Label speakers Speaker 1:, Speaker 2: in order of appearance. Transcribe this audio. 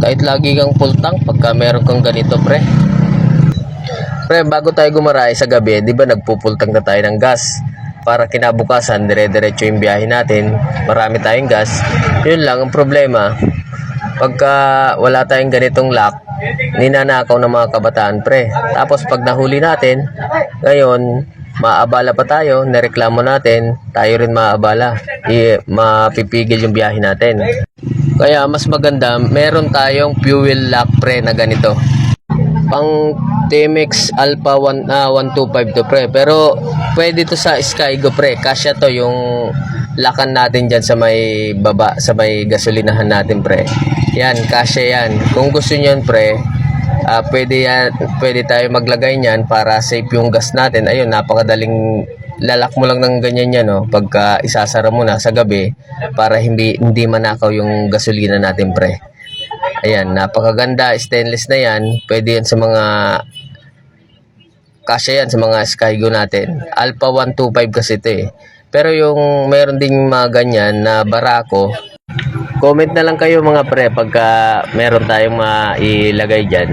Speaker 1: Kahit lagi kang full tank pagka meron kang ganito, pre. Pre, bago tayo gumaray sa gabi, di ba nagpupultang na tayo ng gas? Para kinabukasan, dire-diretso yung biyahe natin. Marami tayong gas. Yun lang ang problema. Pagka wala tayong ganitong lock, ninanakaw ng mga kabataan, pre. Tapos pag nahuli natin, ngayon, maabala pa tayo, nireklamo natin, tayo rin maabala. Mapipigil yung biyahe natin. Kaya mas maganda, meron tayong fuel lock, pre, na ganito. Pang TMX Alpha 125 to, pre. Pero pwede to sa Skygo, pre. Kasya to yung lakan natin dyan sa may baba, sa may gasolinahan natin, pre. Yan, kasya yan. Kung gusto nyo yan, pre, pwede tayo maglagay niyan para safe yung gas natin. Ayun, napakadaling lalak mo lang ng ganyan yan, no? Pagka isasara mo na sa gabi para hindi manakaw yung gasolina natin, pre. Ayan, napakaganda, stainless na yan. Pwede yan sa mga kasya yan sa mga Skygo natin. Alpha 125 kasi ito eh. Pero yung meron ding mga ganyan na barako, comment na lang kayo mga pre pagka meron tayong mailagay dyan.